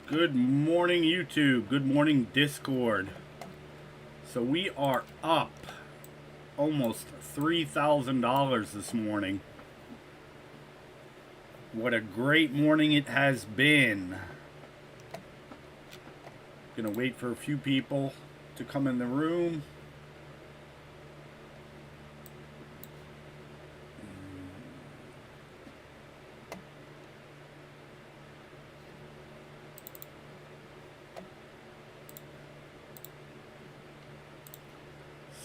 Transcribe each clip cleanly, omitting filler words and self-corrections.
Good morning, YouTube. Good morning, Discord. So we are up almost $3,000 this morning. What a great morning it has been. Gonna wait for a few people to come in the room.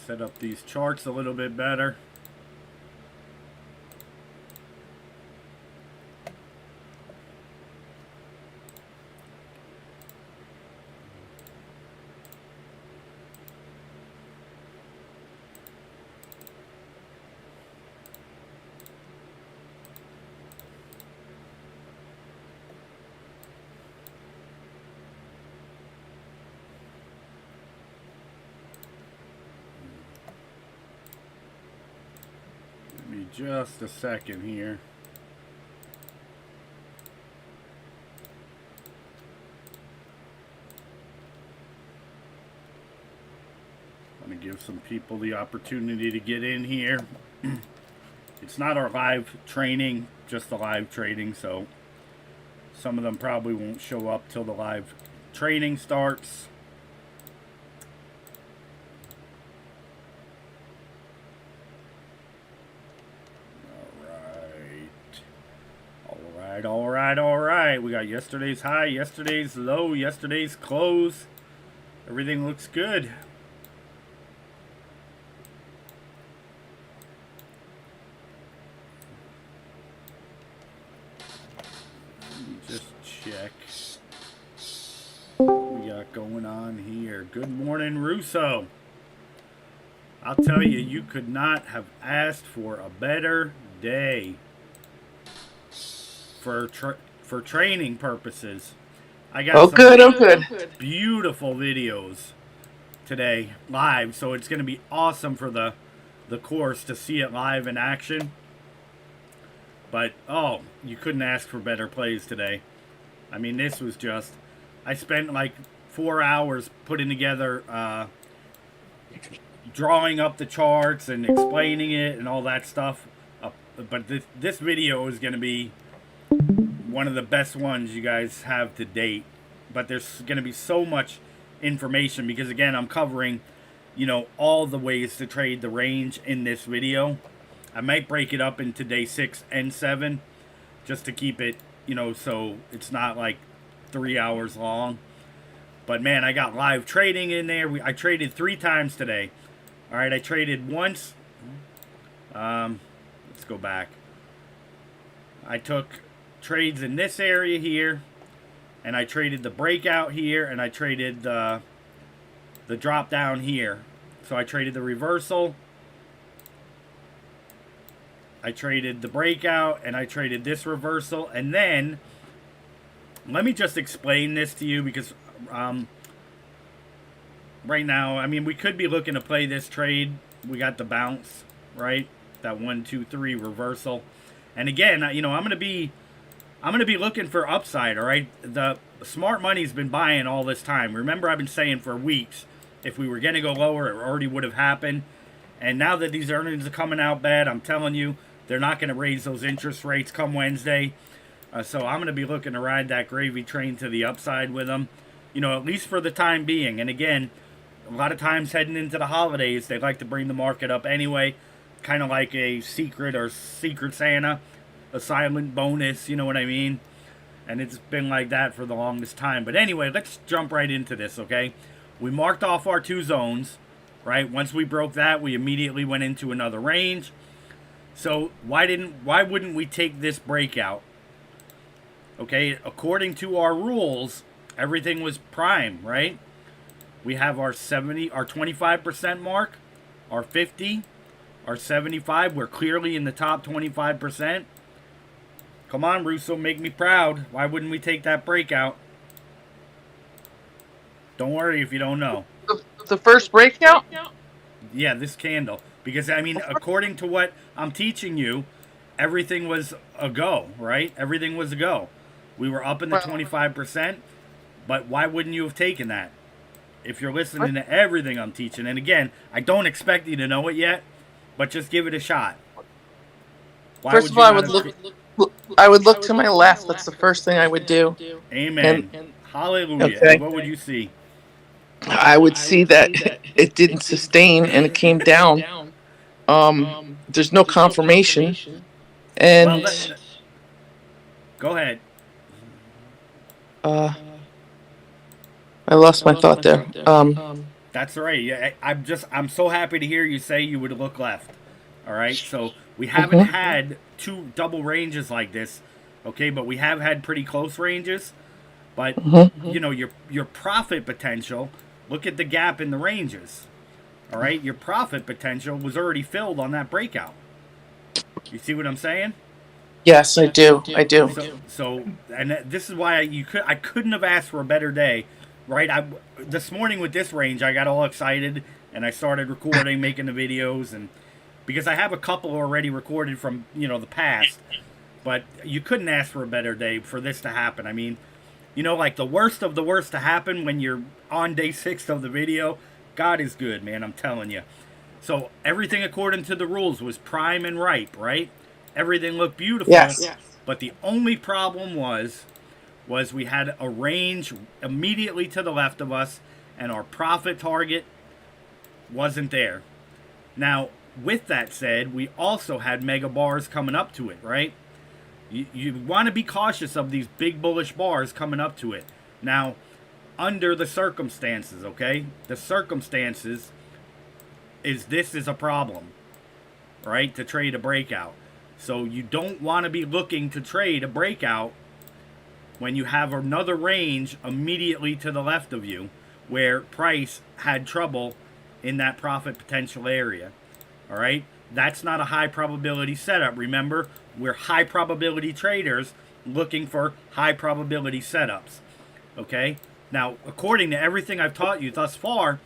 Set up these charts a little bit better. Give me just a second here. I'm gonna give some people the opportunity to get in here. It's not our live training, just the live trading, so some of them probably won't show up till the live training starts. All right. We got yesterday's high, yesterday's low, yesterday's close. Everything looks good. Let me just check what we got going on here. Good morning, Russo. I'll tell you, you could not have asked for a better day for training purposes. I got some good. beautiful videos today live, so it's going to be awesome for the course to see it live in action. But oh, you couldn't ask for better plays today. I mean, this was just, I spent like 4 hours putting together drawing up the charts and explaining it and all that stuff. But this video is going to be one of the best ones you guys have to date. But there's going to be so much information because, again, I'm covering, all the ways to trade the range in this video. I might break it up into day 6 and 7 just to keep it, so it's not like 3 hours long. But, man, I got live trading in there. I traded 3 times today. All right, I traded once. Let's go back. I took trades in this area here, and I traded the breakout here, and I traded the drop down here. So I traded the reversal, I traded the breakout, and I traded this reversal. And then let me just explain this to you because right now, I mean, we could be looking to play this trade. We got the bounce, right? That 1, 2, 3 reversal. And again, I'm gonna be looking for upside. All right, the smart money's been buying all this time. Remember, I've been saying for weeks, if we were gonna go lower, it already would have happened. And now that these earnings are coming out bad, I'm telling you, they're not gonna raise those interest rates come Wednesday. So I'm gonna be looking to ride that gravy train to the upside with them, at least for the time being. And again, a lot of times heading into the holidays, they like to bring the market up anyway, kind of like a secret Santa, a silent bonus, you know what I mean? And it's been like that for the longest time. But anyway, let's jump right into this, okay? We marked off our 2 zones, right? Once we broke that, we immediately went into another range. So why wouldn't we take this breakout? Okay, according to our rules, everything was prime, right? We have our 25% mark, our 50, our 75. We're clearly in the top 25%. Come on, Russo, make me proud. Why wouldn't we take that breakout? Don't worry if you don't know. The first breakout? Yeah, this candle. Because, I mean, according to what I'm teaching you, everything was a go, right? Everything was a go. We were up in the 25%. But why wouldn't you have taken that if you're listening to everything I'm teaching? And again, I don't expect you to know it yet, but just give it a shot. Why First would of you all, not have? I would look to my left. That's the first thing I would do. Amen. Hallelujah. Okay. And what would you see? I would see that it didn't sustain and it came down. There's no confirmation, Well, and go ahead. uh, I lost my thought there. That's right. Yeah, I'm so happy to hear you say you would look left. All right. So we haven't had two double ranges like this, okay? But we have had pretty close ranges. But you know your profit potential. Look at the gap in the ranges. All right, your profit potential was already filled on that breakout. You see what I'm saying? Yes, I do. I do. So and this is why I couldn't have asked for a better day, right? This morning with this range, I got all excited and I started recording, making the videos, and because I have a couple already recorded from the past, but you couldn't ask for a better day for this to happen. I mean, like the worst of the worst to happen when you're on day 6 of the video. God is good, man. I'm telling you. So everything according to the rules was prime and ripe, right? Everything looked beautiful. Yes. But the only problem was we had a range immediately to the left of us, and our profit target wasn't there. Now, with that said, we also had mega bars coming up to it, right? You want to be cautious of these big bullish bars coming up to it. Now, under the circumstances, okay? The circumstances this is a problem, right? To trade a breakout. So you don't want to be looking to trade a breakout when you have another range immediately to the left of you where price had trouble in that profit potential area. All right? That's not a high probability setup. Remember, we're high probability traders looking for high probability setups. Okay? Now, according to everything I've taught you thus far,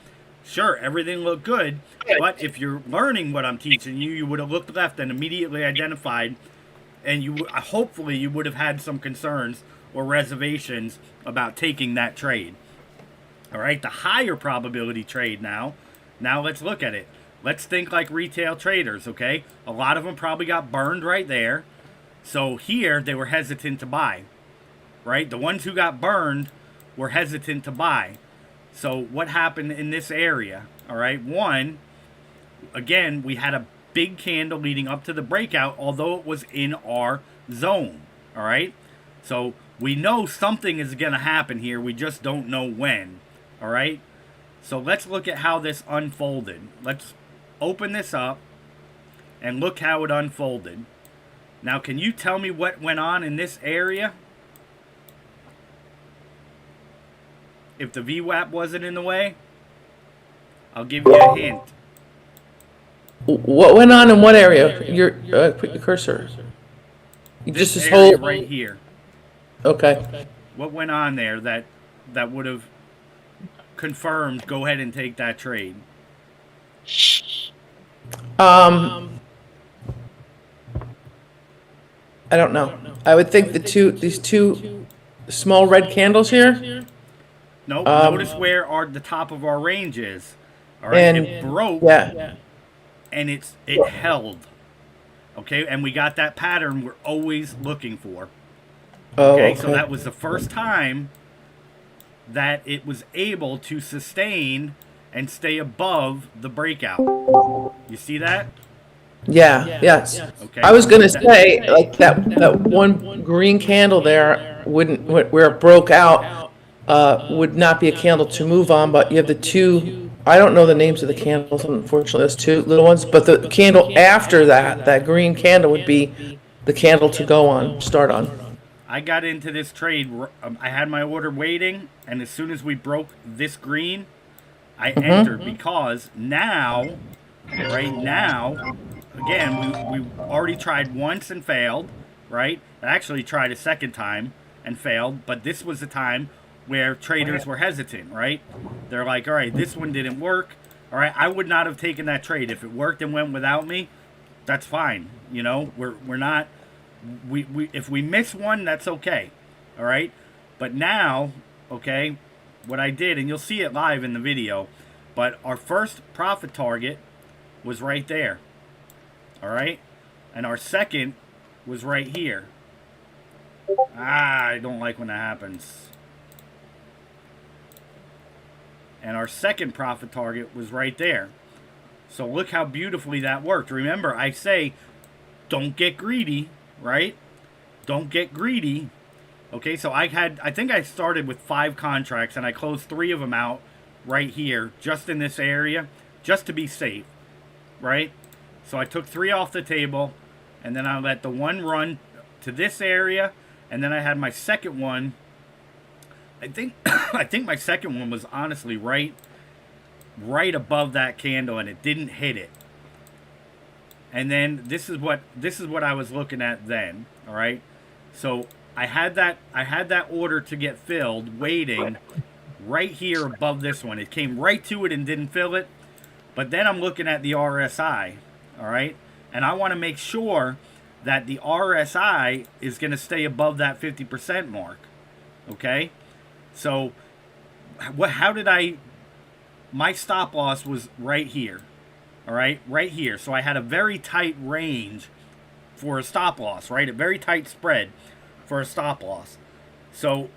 sure, everything looked good, but if you're learning what I'm teaching you, you would have looked left and immediately identified, and hopefully you would have had some concerns or reservations about taking that trade. All right, the higher probability trade now let's look at it. Let's think like retail traders, okay? A lot of them probably got burned right there. So here they were hesitant to buy, right? The ones who got burned were hesitant to buy. So what happened in this area? All right, one, again, we had a big candle leading up to the breakout, although it was in our zone. All right, so we know something is going to happen here. We just don't know when. All right, so let's look at how this unfolded. Let's open this up and look how it unfolded. Now, can you tell me what went on in this area? If the VWAP wasn't in the way, I'll give you a hint. What went on in what area? Put your cursor. This Just this area whole. right here. Okay. What went on there that would have confirmed? Go ahead and take that trade. I don't know. I would think these two small red candles here. No, notice where the top of our range is. All right, And it broke. yeah. And it held. Okay, and we got that pattern we're always looking for. Okay, so that was the first time that it was able to sustain and stay above the breakout. You see that? Yeah. Yes. Okay. I was gonna say like that one green candle there wouldn't where it broke out would not be a candle to move on, but you have the two. I don't know the names of the candles, unfortunately. There's two little ones, but the candle after that green candle would be the candle to go on, start on. I got into this trade. I had my order waiting, and as soon as we broke this green, I entered because now, right now, again, we already tried once and failed, right? I actually tried a second time and failed, but this was the time where traders were hesitant, right? They're like, all right, this one didn't work. All right, I would not have taken that trade. If it worked and went without me, that's fine. We're not, if we miss one, that's okay. All right? But now, okay, what I did, and you'll see it live in the video, but our first profit target was right there, all right? And our second was right here. I don't like when that happens. And our second profit target was right there. So look how beautifully that worked. Remember, I say, don't get greedy, right? Don't get greedy. Okay, so I think I started with 5 contracts, and I closed 3 of them out right here, just in this area, just to be safe, right? So I took 3 off the table, and then I let the one run to this area, and then I had my second one. I think I think my second one was honestly right above that candle, and it didn't hit it. And then this is what I was looking at then, all right? So I had that order to get filled waiting right here above this one. It came right to it and didn't fill it. But then I'm looking at the RSI, all right? And I want to make sure that the RSI is going to stay above that 50% mark, okay? So how did my stop loss was right here, all right? Right here. So I had a very tight range for a stop loss, right? A very tight spread for a stop loss. So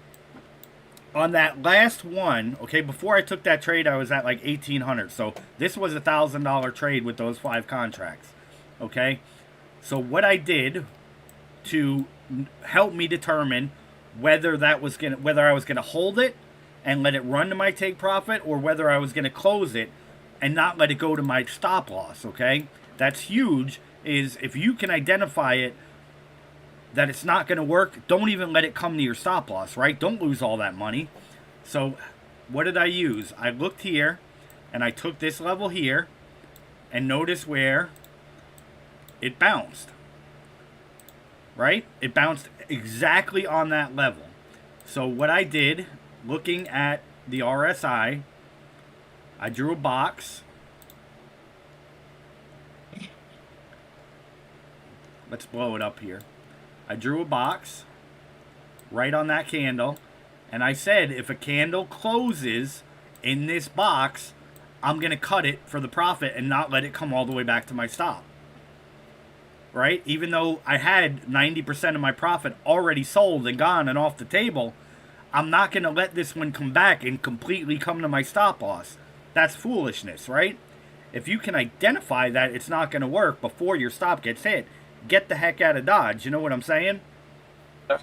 on that last one, okay, before I took that trade, I was at like 1,800. So this was a $1,000 trade with those 5 contracts, okay? So what I did to help me determine whether I was gonna hold it and let it run to my take profit, or whether I was gonna close it and not let it go to my stop loss, okay? That's huge. Is if you can identify it that it's not going to work, don't even let it come to your stop loss, right? Don't lose all that money. So what did I use? I looked here, and I took this level here, and notice where it bounced, right? It bounced exactly on that level. So what I did, looking at the RSI, I drew a box. Let's blow it up here. I drew a box right on that candle, and I said if a candle closes in this box, I'm going to cut it for the profit and not let it come all the way back to my stop. Right? Even though I had 90% of my profit already sold and gone and off the table, I'm not going to let this one come back and completely come to my stop loss. That's foolishness, right? If you can identify that it's not going to work before your stop gets hit, get the heck out of Dodge. You know what I'm saying?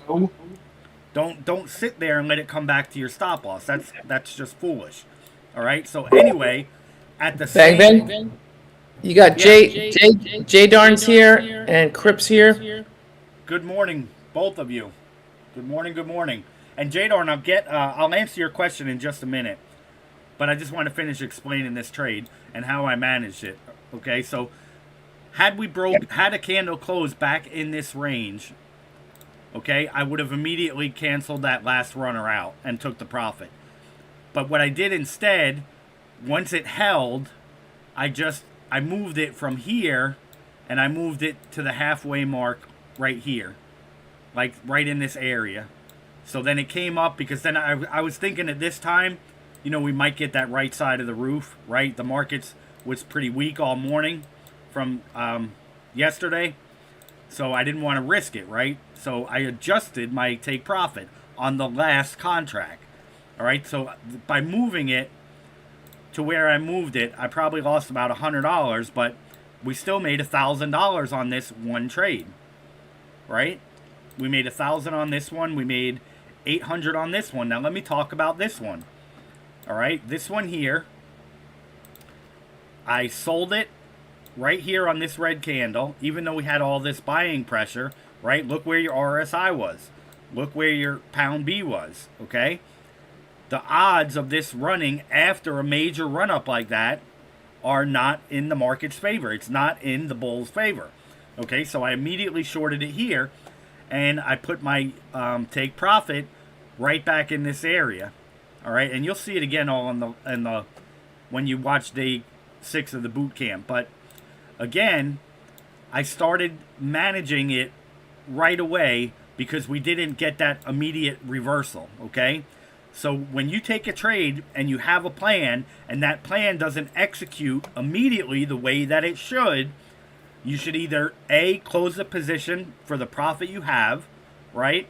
Don't sit there and let it come back to your stop loss. That's just foolish. All right. So anyway, at the Bang same, bang. You got Jay Darn's here and Cripps here. Good morning, both of you. Good morning. Good morning. And J Darn, I'll answer your question in just a minute, but I just want to finish explaining this trade and how I managed it. Okay. So had a candle close back in this range, okay, I would have immediately canceled that last runner out and took the profit. But what I did instead, once it held, I moved it from here, and I moved it to the halfway mark right here, like right in this area. So then it came up, because then I was thinking at this time, we might get that right side of the roof, right? The markets was pretty weak all morning from yesterday, so I didn't want to risk it, right? So I adjusted my take profit on the last contract, all right? So by moving it to where I moved it, I probably lost about $100, but we still made $1,000 on this one trade, right? We made $1,000 on this one. We made $800 on this one. Now let me talk about this one, all right? This one here, I sold it right here on this red candle, even though we had all this buying pressure, right? Look where your RSI was. Look where your pound B was, okay? The odds of this running after a major run-up like that are not in the market's favor. It's not in the bull's favor, okay? So I immediately shorted it here, and I put my take profit right back in this area, all right? And you'll see it again all in the when you watch day 6 of the boot camp, but again, I started managing it right away because we didn't get that immediate reversal, okay? So when you take a trade and you have a plan and that plan doesn't execute immediately the way that it should, you should either A, close the position for the profit you have, right?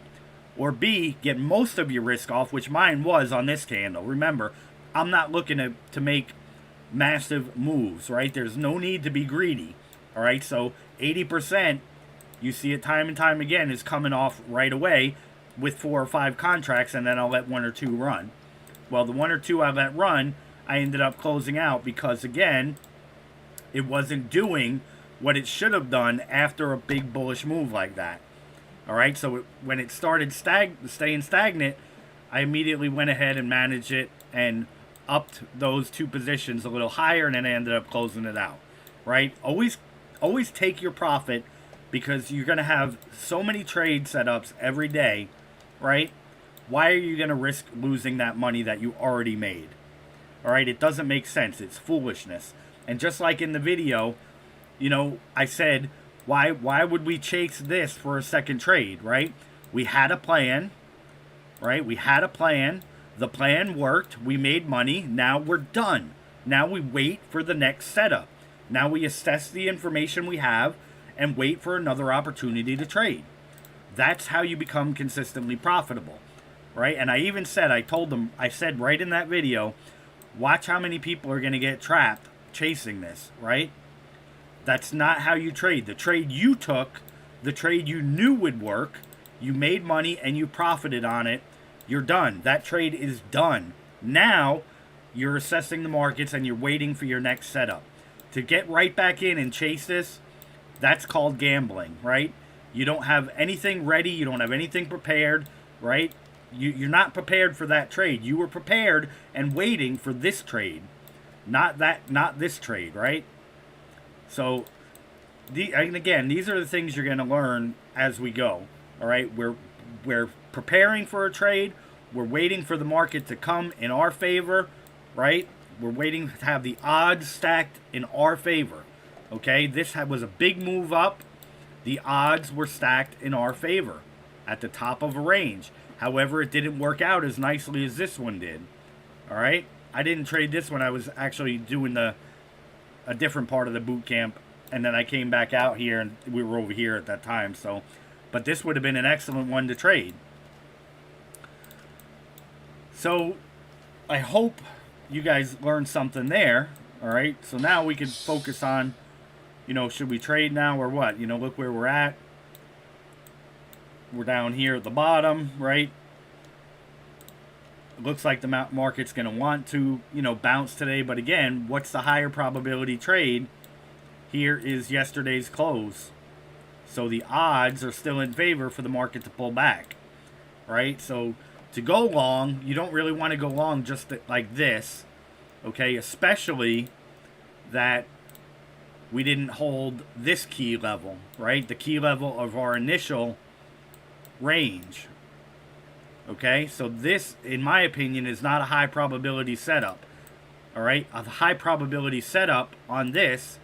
Or B, get most of your risk off, which mine was on this candle. Remember, I'm not looking to make massive moves, right? There's no need to be greedy, all right? So 80%, you see it time and time again, is coming off right away with 4 or 5 contracts, and then I'll let 1 or 2 run. Well, the 1 or 2 I let run, I ended up closing out because, again, it wasn't doing what it should have done after a big bullish move like that. All right, so when it started staying stagnant, I immediately went ahead and managed it and upped those 2 positions a little higher, and then I ended up closing it out. Right? Always take your profit, because you're going to have so many trade setups every day, right? Why are you going to risk losing that money that you already made? All right, it doesn't make sense. It's foolishness. And just like in the video, you know, I said, why would we chase this for a second trade, right? We had a plan, right? We had a plan. The plan worked. We made money. Now we're done. Now we wait for the next setup. Now we assess the information we have and wait for another opportunity to trade. That's how you become consistently profitable, right? And I even said, I said right in that video, watch how many people are going to get trapped chasing this, right? That's not how you trade. The trade you took, the trade you knew would work, you made money and you profited on it, you're done. That trade is done. Now you're assessing the markets and you're waiting for your next setup. To get right back in and chase this, that's called gambling, right? You don't have anything ready. You don't have anything prepared, right? You're not prepared for that trade. You were prepared and waiting for this trade, not this trade, right? So, and again, these are the things you're going to learn as we go, all right? We're preparing for a trade. We're waiting for the market to come in our favor, right? We're waiting to have the odds stacked in our favor, okay? This was a big move up. The odds were stacked in our favor at the top of a range. However, it didn't work out as nicely as this one did, all right? I didn't trade this one. I was actually doing a different part of the boot camp, and then I came back out here, and we were over here at that time. So, but this would have been an excellent one to trade. So, I hope you guys learned something there. All right. So now we can focus on, you know, should we trade now or what? You know, look where we're at. We're down here at the bottom, right? It looks like the market's going to want to, you know, bounce today. But again, what's the higher probability trade? Here is yesterday's close. So the odds are still in favor for the market to pull back, right? So to go long, you don't really want to go long just like this, okay? Especially that we didn't hold this key level, right? The key level of our initial range. Okay, so this, in my opinion, is not a high probability setup. All right, a high probability setup on this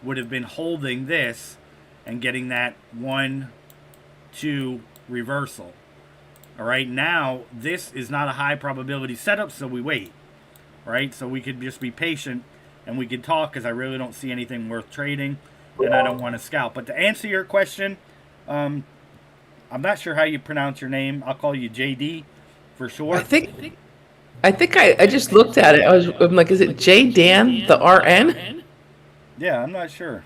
would have been holding this and getting that 1, 2 reversal. All right, now this is not a high probability setup, so we wait. Right, so we could just be patient and we could talk, because I really don't see anything worth trading and I don't want to scalp. But to answer your question, I'm not sure how you pronounce your name. I'll call you JD for short. I think I just looked at it. I'm like, is it J Dan, the RN? Yeah, I'm not sure.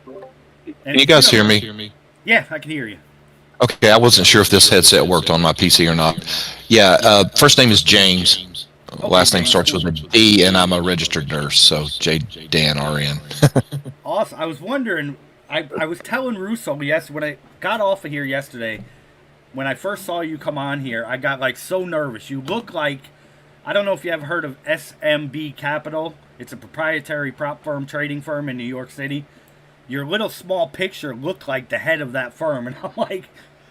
Can you guys hear me? Yeah, I can hear you. Okay, I wasn't sure if this headset worked on my PC or not. Yeah, first name is James. Last name starts with a D, and I'm a registered nurse, so J Dan RN. Awesome. I was wondering. I was telling Russo when I got off of here yesterday, when I first saw you come on here, I got like so nervous. You look like, I don't know if you ever heard of SMB Capital. It's a proprietary prop firm, trading firm in New York City. Your little small picture looked like the head of that firm. And I'm like,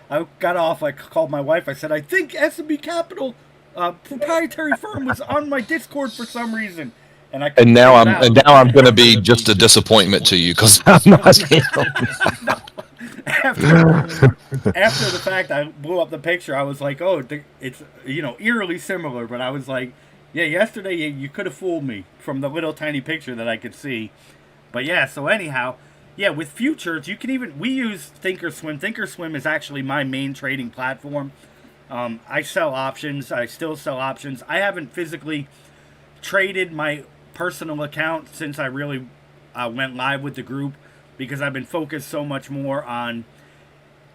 I got off, I called my wife, I said, I think SMB Capital proprietary firm was on my Discord for some reason. And now I'm going to be just a disappointment to you, because I'm not. after the fact, I blew up the picture. I was like, oh, it's, eerily similar. But I was like, yeah, yesterday you could have fooled me from the little tiny picture that I could see. But yeah, so anyhow, yeah, with futures, we use Thinkorswim. Thinkorswim is actually my main trading platform. I sell options. I still sell options. I haven't physically traded my personal account since I really went live with the group, because I've been focused so much more on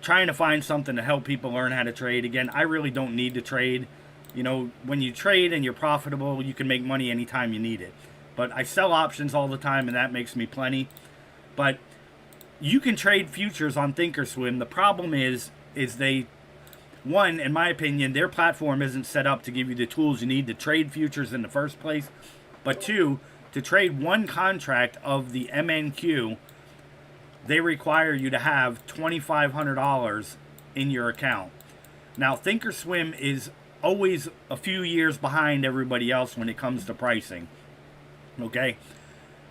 trying to find something to help people learn how to trade. Again, I really don't need to trade. When you trade and you're profitable, you can make money anytime you need it. But I sell options all the time, and that makes me plenty. But you can trade futures on Thinkorswim. The problem is one, in my opinion, their platform isn't set up to give you the tools you need to trade futures in the first place. But two, to trade one contract of the MNQ, they require you to have $2,500 in your account. Now, Thinkorswim is always a few years behind everybody else when it comes to pricing. Okay?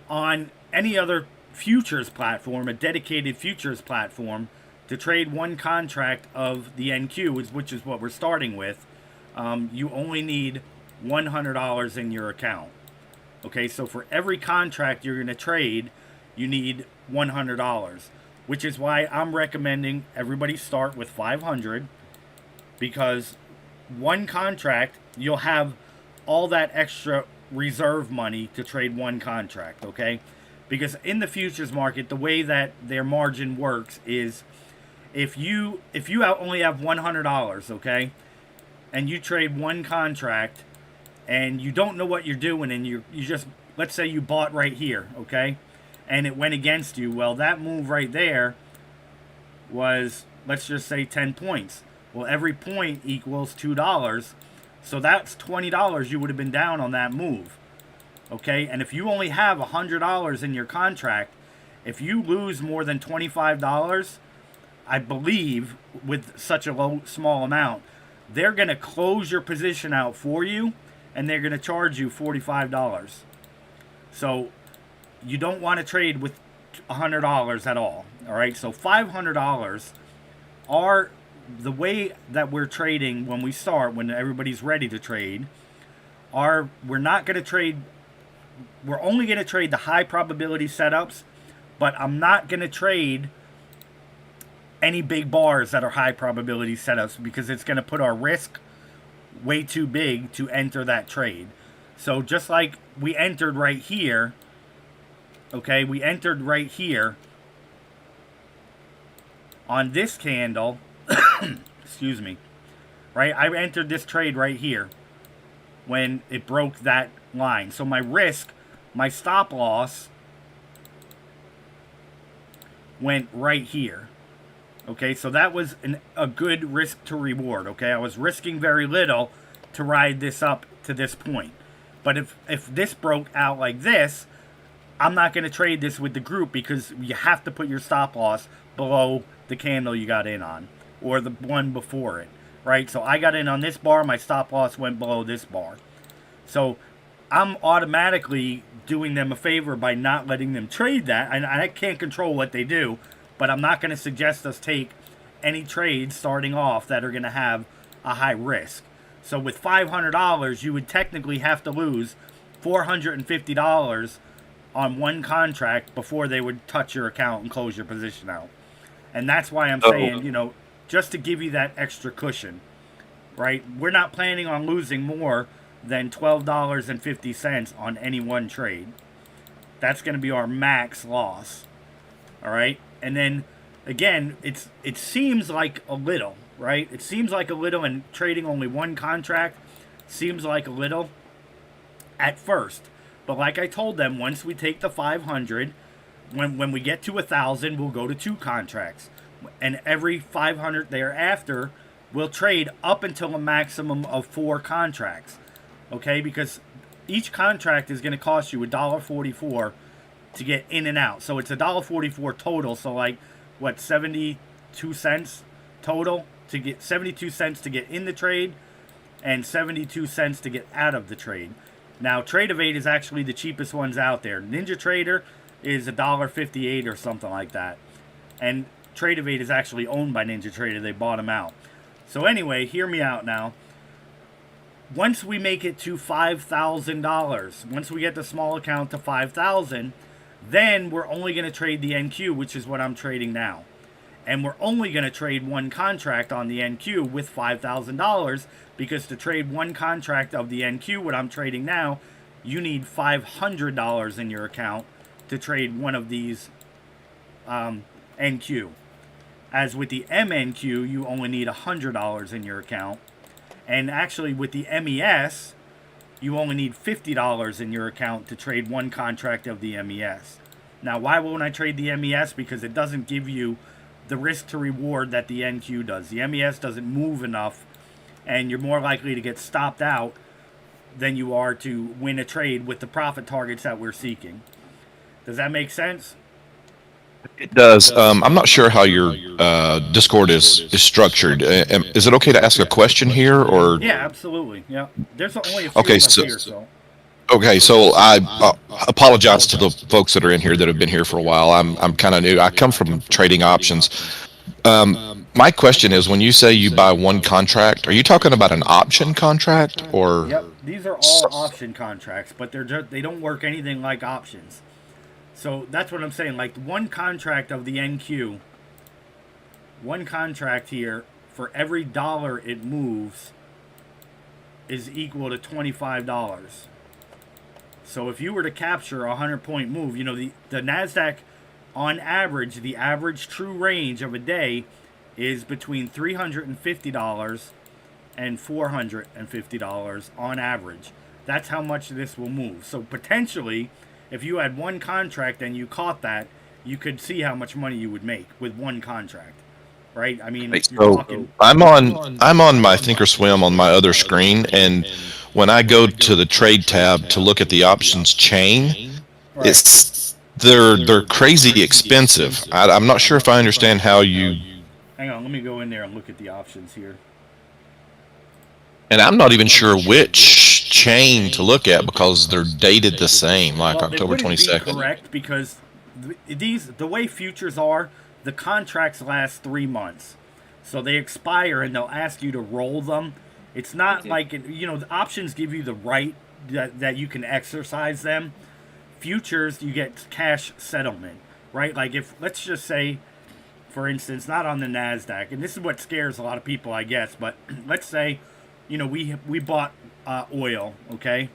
On any other futures platform, a dedicated futures platform, to trade one contract of the NQ, which is what we're starting with, you only need $100 in your account. Okay, so for every contract you're going to trade, you need $100, which is why I'm recommending everybody start with 500, because one contract, you'll have all that extra reserve money to trade one contract, okay? Because in the futures market, the way that their margin works is if you only have $100, okay, and you trade one contract and you don't know what you're doing, and you just, let's say you bought right here, okay, and it went against you, well, that move right there was, let's just say 10 points. Well, every point equals $2. So that's $20 you would have been down on that move. Okay? And if you only have $100 in your contract, if you lose more than $25, I believe, with such a small amount, they're going to close your position out for you, and they're going to charge you $45. So you don't want to trade with $100 at all. All right? So $500 are the way that we're trading when we start, when everybody's ready to trade. We're not going to trade, we're only going to trade the high probability setups, but I'm not going to trade any big bars that are high probability setups, because it's going to put our risk way too big to enter that trade. So just like we entered right here, okay, we entered right here on this candle, excuse me, right? I entered this trade right here when it broke that line. So my risk, my stop loss went right here. Okay, so that was a good risk to reward. Okay, I was risking very little to ride this up to this point. But if this broke out like this, I'm not going to trade this with the group, because you have to put your stop loss below the candle you got in on, or the one before it, right? So I got in on this bar, my stop loss went below this bar. So I'm automatically doing them a favor by not letting them trade that, and I can't control what they do, but I'm not going to suggest us take any trades starting off that are going to have a high risk. So with $500, you would technically have to lose $450 on one contract before they would touch your account and close your position out. And that's why I'm saying, just to give you that extra cushion, right? We're not planning on losing more than $12.50 on any one trade. That's going to be our max loss. All right? And then, again, it seems like a little, right? It seems like a little, and trading only one contract seems like a little at first. But like I told them, once we take the 500, when we get to 1,000, we'll go to 2 contracts. And every 500 thereafter, we'll trade up until a maximum of 4 contracts. Okay? Because each contract is going to cost you $1.44 to get in and out. So it's $1.44 total. So like, what, 72 cents total to get 72 cents to get in the trade, and 72 cents to get out of the trade. Now, Trade Evade is actually the cheapest ones out there. Ninja Trader is $1.58 or something like that. And Trade Evade is actually owned by NinjaTrader. They bought them out. So anyway, hear me out now. Once we make it to $5,000, once we get the small account to 5,000, then we're only going to trade the NQ, which is what I'm trading now. And we're only going to trade one contract on the NQ with $5,000, because to trade one contract of the NQ, what I'm trading now, you need $500 in your account to trade one of these NQ. As with the MNQ, you only need $100 in your account. And actually with the MES, you only need $50 in your account to trade one contract of the MES. Now, why won't I trade the MES? Because it doesn't give you the risk to reward that the NQ does. The MES doesn't move enough, and you're more likely to get stopped out than you are to win a trade with the profit targets that we're seeking. Does that make sense? It does. I'm not sure how your Discord is structured. Is it okay to ask a question here, or? Yeah, absolutely. Yeah, there's only a few Okay, of us so here, so. okay, so I apologize to the folks that are in here that have been here for a while. I'm kind of new. I come from trading options. My question is, when you say you buy one contract, are you talking about an option contract, or? Yep, these are all option contracts, but they don't work anything like options. So that's what I'm saying. Like one contract of the NQ, one contract here for every dollar it moves is equal to $25. So if you were to capture a 100-point move, you know, the Nasdaq, on average, the average true range of a day is between $350 and $450 on average. That's how much this will move. So potentially, if you had one contract and you caught that, you could see how much money you would make with one contract, right? I mean, you're talking. I'm on my Thinkorswim on my other screen, and when I go to the trade tab to look at the options chain, Right. they're crazy expensive. I'm not sure if I understand how you. Hang on, let me go in there and look at the options here. And I'm not even sure which chain to look at because they're dated the same, like Well, October they wouldn't be 22nd. correct, because the way futures are, the contracts last 3 months, so they expire and they'll ask you to roll them. It's not like the options give you the right that you can exercise them. Futures, you get cash settlement, right? Like if, let's just say, for instance, not on the Nasdaq, and this is what scares a lot of people, I guess, but let's say, we bought oil, okay,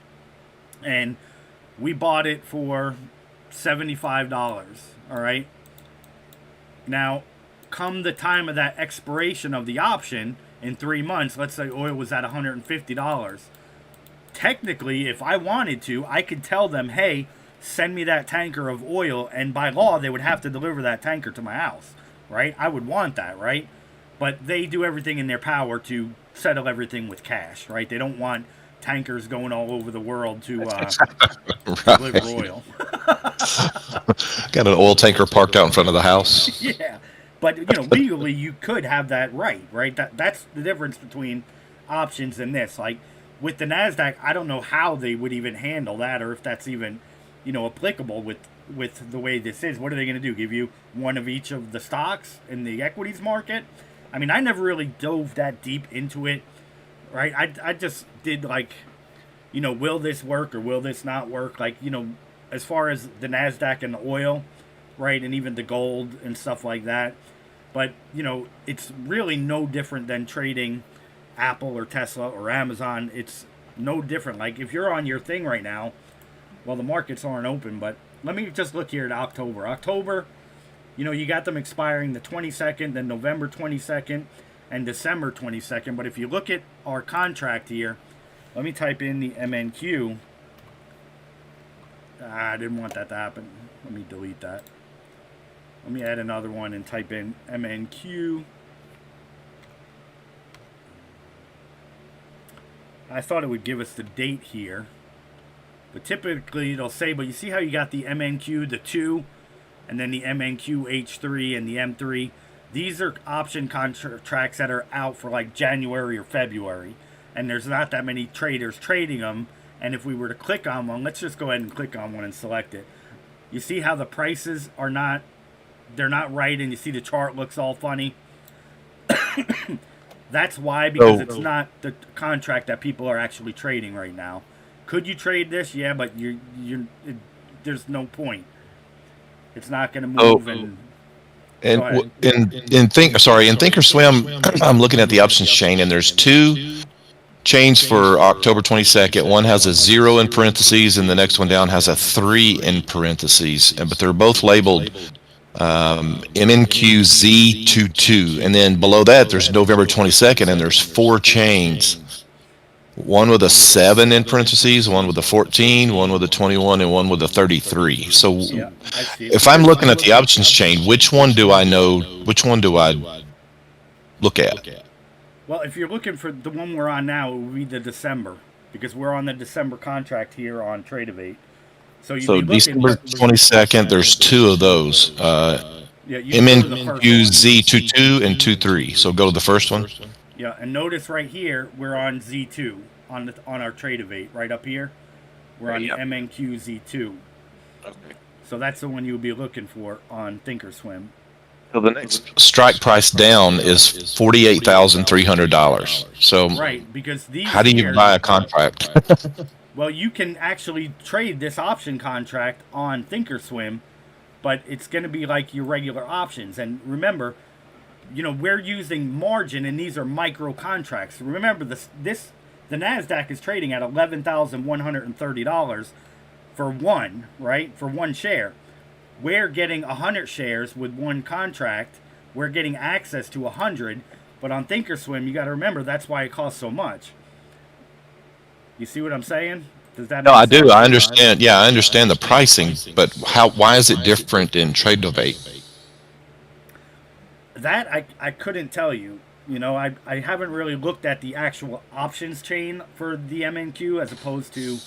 and we bought it for $75. All right. Now, come the time of that expiration of the option in 3 months, let's say oil was at $150. Technically, if I wanted to, I could tell them, hey, send me that tanker of oil, and by law, they would have to deliver that tanker to my house, right? I would want that, right? But they do everything in their power to settle everything with cash, right? They don't want tankers going all over the world to deliver oil. Got an oil tanker parked out in front of the house. Yeah, but legally you could have that right? That's the difference between options and this. Like with the Nasdaq, I don't know how they would even handle that, or if that's even applicable with the way this is. What are they going to do? Give you one of each of the stocks in the equities market? I mean, I never really dove that deep into it, right? I just did like, will this work or will this not work? Like, as far as the Nasdaq and the oil, right, and even the gold and stuff like that. But it's really no different than trading Apple or Tesla or Amazon. It's no different. Like if you're on your thing right now, well, the markets aren't open, but let me just look here at October. October, you got them expiring the 22nd, then November 22nd, and December 22nd. But if you look at our contract here, let me type in the MNQ. I didn't want that to happen. Let me delete that. Let me add another one and type in MNQ. I thought it would give us the date here. But typically it'll say, but you see how you got the MNQ, the 2, and then the MNQ H3 and the M3. These are option contracts that are out for like January or February. And there's not that many traders trading them. And if we were to click on one, let's just go ahead and click on one and select it. You see how the prices are not they're not right, and you see the chart looks all funny. That's why, because it's not the contract that people are actually trading right now. Could you trade this? Yeah, but there's no point. It's not going to move. And Go ahead. in Thinkorswim, I'm looking at the options chain, and there's two chains for October 22nd. One has a 0 in parentheses, and the next one down has a 3 in parentheses. But they're both labeled MNQZ22, and then below that there's November 22nd, and there's 4 chains. One with a 7 in parentheses, one with a 14, one with a 21, and one with a 33. So Yeah, I see it. if I'm looking at the options chain, which one do I know? Which one do I look at? Well, if you're looking for the one we're on now, it would be the December, because we're on the December contract here on Tradeovate. So you'd So be looking. December 22nd, there's 2 of those. Yeah, you can go to the first one. MNQZ22 and 23. So go to the first one. Yeah, and notice right here we're on Z2 on our Tradeovate right up here. We're on Yep. MNQ Z2. Okay. So that's the one you'll be looking for on Thinkorswim. So the next strike price down is $48,300. So Right, because these. how do you here- buy a contract? Well, you can actually trade this option contract on Thinkorswim, but it's going to be like your regular options. And remember, we're using margin, and these are micro contracts. Remember, the Nasdaq is trading at $11,130 for one, right? For one share. We're getting 100 shares with one contract. We're getting access to 100, but on Thinkorswim, you got to remember that's why it costs so much. You see what I'm saying? Does that? No, make I do. sense? I understand. Yeah, I understand the pricing, but why is it different in Tradeovate? That I couldn't tell you. I haven't really looked at the actual options chain for the MNQ as opposed to,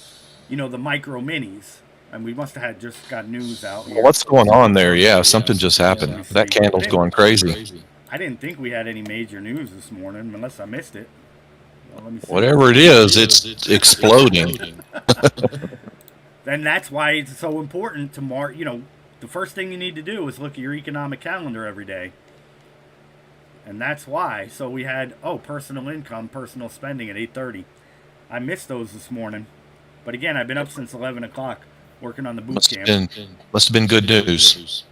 the micro minis. And we must have just got news out here. Well, what's going on there? Yeah, something just happened. That candle's going crazy. I didn't think we had any major news this morning, unless I missed it. Well, let me see. Whatever it is, it's exploding. And that's why it's so important to the first thing you need to do is look at your economic calendar every day. And that's why. So we had, personal income, personal spending at 8:30. I missed those this morning. But again, I've been up since 11 o'clock working on the boot camp. Must have been good news.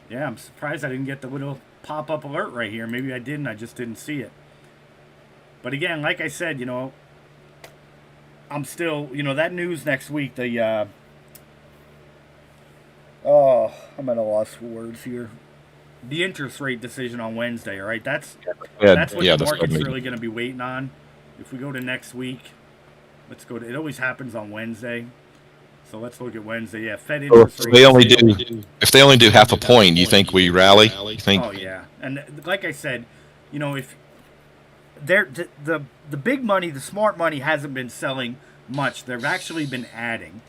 Yeah, I'm surprised I didn't get the little pop-up alert right here. Maybe I didn't. I just didn't see it. But again, like I said, I'm still, that news next week, I'm at a loss for words here. The interest rate decision on Wednesday, all right? That's what the market's really going to be waiting on. If we go to next week, let's go to, it always happens on Wednesday. So let's look at Wednesday. Yeah, Fed interest rate. If they only do half a point, you think we rally? You think? Oh yeah, and like I said, if the big money, the smart money hasn't been selling much. They've actually been adding,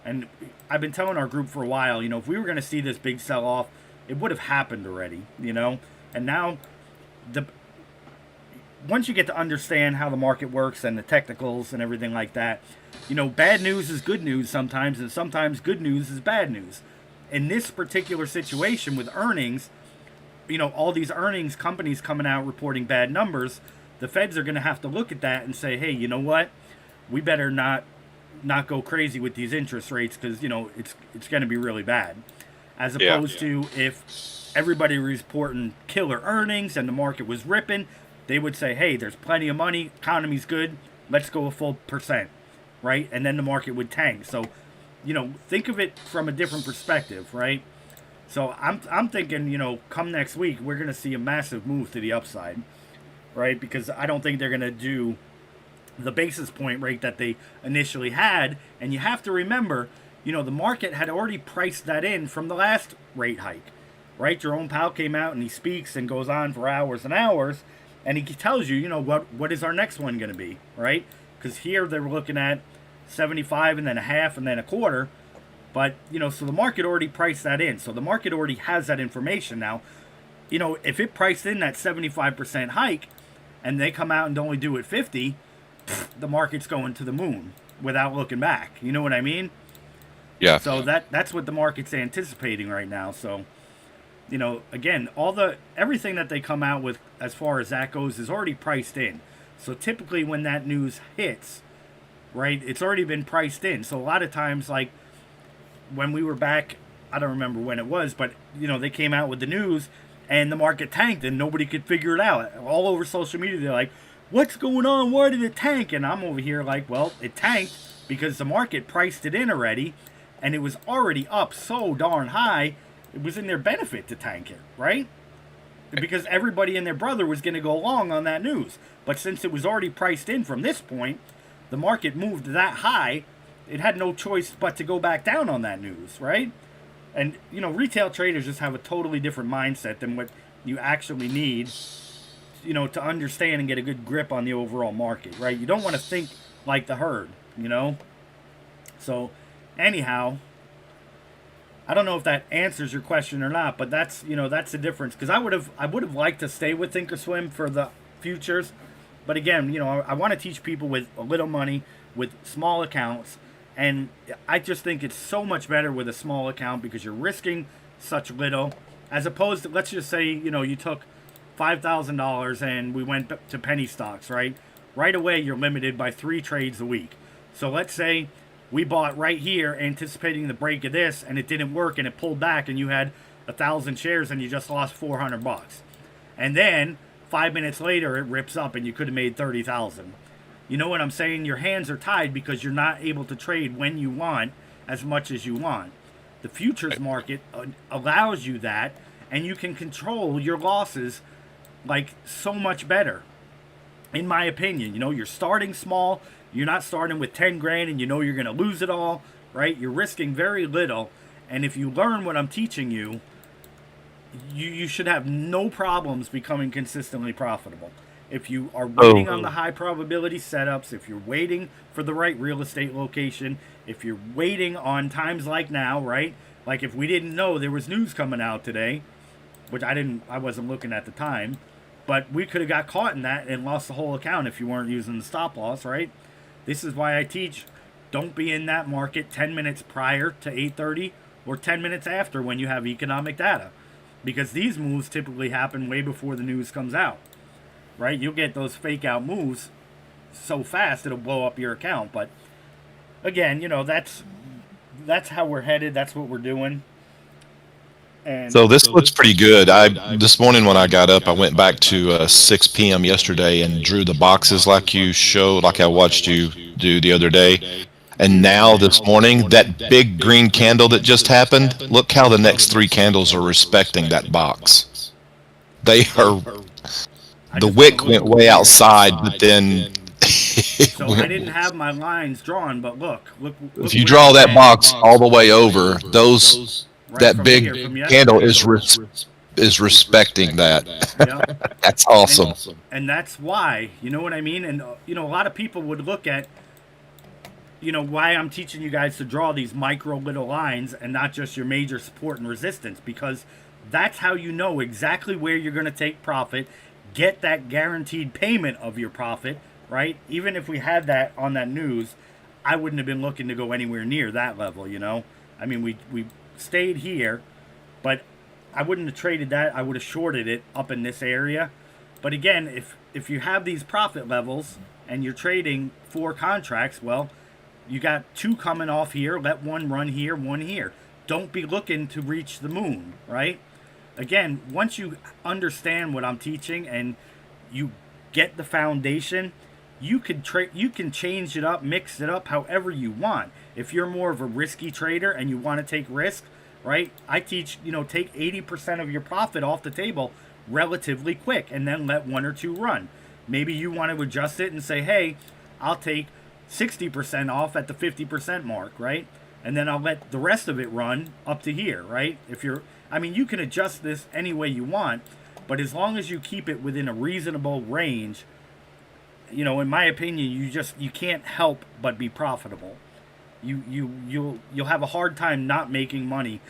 and I've been telling our group for a while. If we were going to see this big sell off, it would have happened already. And now once you get to understand how the market works and the technicals and everything like that, bad news is good news sometimes, and sometimes good news is bad news. In this particular situation with earnings, all these earnings companies coming out reporting bad numbers, the feds are going to have to look at that and say, hey, you know what? We better not go crazy with these interest rates because, it's going to be really bad. As opposed to if everybody was reporting killer earnings and the market was ripping, they would say, hey, there's plenty of money, economy's good, let's go a full %, right? And then the market would tank. So, think of it from a different perspective, right? So I'm thinking, come next week, we're going to see a massive move to the upside, right? Because I don't think they're going to do the basis point rate that they initially had. And you have to remember, the market had already priced that in from the last rate hike, right? Jerome Powell came out and he speaks and goes on for hours and hours. And he tells you, what is our next one going to be, right? Because here they were looking at 75 and then a half and then a quarter. But, so the market already priced that in. So the market already has that information now. If it priced in that 75% hike and they come out and only do it 50, the market's going to the moon without looking back. You know what I mean? Yeah. So that's what the market's anticipating right now. So, again, everything that they come out with as far as that goes is already priced in. So typically when that news hits, right, it's already been priced in. So a lot of times, like when we were back, I don't remember when it was, but they came out with the news and the market tanked and nobody could figure it out. All over social media, they're like, "What's going on? Why did it tank?" And I'm over here like, well, it tanked because the market priced it in already, and it was already up so darn high. It was in their benefit to tank it, right? Because everybody and their brother was going to go along on that news. But since it was already priced in from this point, the market moved that high, it had no choice but to go back down on that news, right? And, retail traders just have a totally different mindset than what you actually need, to understand and get a good grip on the overall market, right? You don't want to think like the herd, So, anyhow, I don't know if that answers your question or not, but that's the difference. Because I would have liked to stay with Thinkorswim for the futures, but again, I want to teach people with a little money, with small accounts, and I just think it's so much better with a small account because you're risking such little, as opposed to, let's just say you took $5,000 and we went to penny stocks, right? Right away you're limited by 3 trades a week. So let's say we bought right here anticipating the break of this and it didn't work and it pulled back and you had 1,000 shares and you just lost $400. And then 5 minutes later it rips up and you could have made 30,000. You know what I'm saying? Your hands are tied because you're not able to trade when you want as much as you want. The futures market allows you that, and you can control your losses like so much better, in my opinion. You're starting small. You're not starting with 10 grand and you're going to lose it all, right? You're risking very little. And if you learn what I'm teaching you, you should have no problems becoming consistently profitable. If you are waiting on the high probability setups, if you're waiting for the right real estate location, if you're waiting on times like now, right? Like if we didn't know there was news coming out today, which I wasn't looking at the time, but we could have got caught in that and lost the whole account if you weren't using the stop loss, right? This is why I teach, don't be in that market 10 minutes prior to 8:30 or 10 minutes after when you have economic data. Because these moves typically happen way before the news comes out, right? You'll get those fake out moves so fast it'll blow up your account. But again, that's how we're headed. That's what we're doing. And so this looks pretty good. This morning when I got up, I went back to 6 p.m. yesterday and drew the boxes like you showed, like I watched you do the other day. And now this morning, that big green candle that just happened, look how the next 3 candles are respecting that box. They are, the wick went way outside, but then so I didn't have my lines drawn, but look if you draw that box all the way over, that big candle is respecting that. Yep. That's awesome. And that's why, you know what I mean? And a lot of people would look at why I'm teaching you guys to draw these micro little lines and not just your major support and resistance, because that's how you know exactly where you're going to take profit, get that guaranteed payment of your profit, right? Even if we had that on that news, I wouldn't have been looking to go anywhere near that level, I mean, we stayed here, but I wouldn't have traded that. I would have shorted it up in this area. But again, if you have these profit levels and you're trading 4 contracts, well, you got 2 coming off here. Let one run here, one here. Don't be looking to reach the moon, right? Again, once you understand what I'm teaching and you get the foundation, you can change it up, mix it up however you want. If you're more of a risky trader and you want to take risk, right? I teach, take 80% of your profit off the table relatively quick and then let 1 or 2 run. Maybe you want to adjust it and say, hey, I'll take 60% off at the 50% mark, right? And then I'll let the rest of it run up to here, right? You can adjust this any way you want, but as long as you keep it within a reasonable range, in my opinion, you can't help but be profitable. You'll have a hard time not making money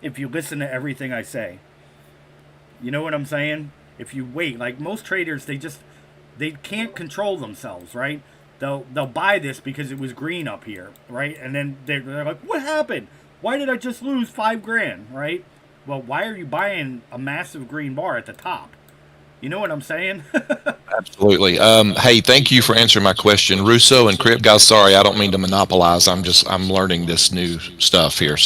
if you listen to everything I say. You know what I'm saying? If you wait, like most traders, they can't control themselves, right? They'll buy this because it was green up here, right? And then they're like, what happened? Why did I just lose $5,000, right? well, why are you buying a massive green bar at the top? You know what I'm saying? Absolutely. Hey, thank you for answering my question, Russo and Crip. Guys, sorry, I don't mean to monopolize. I'm learning this new stuff here.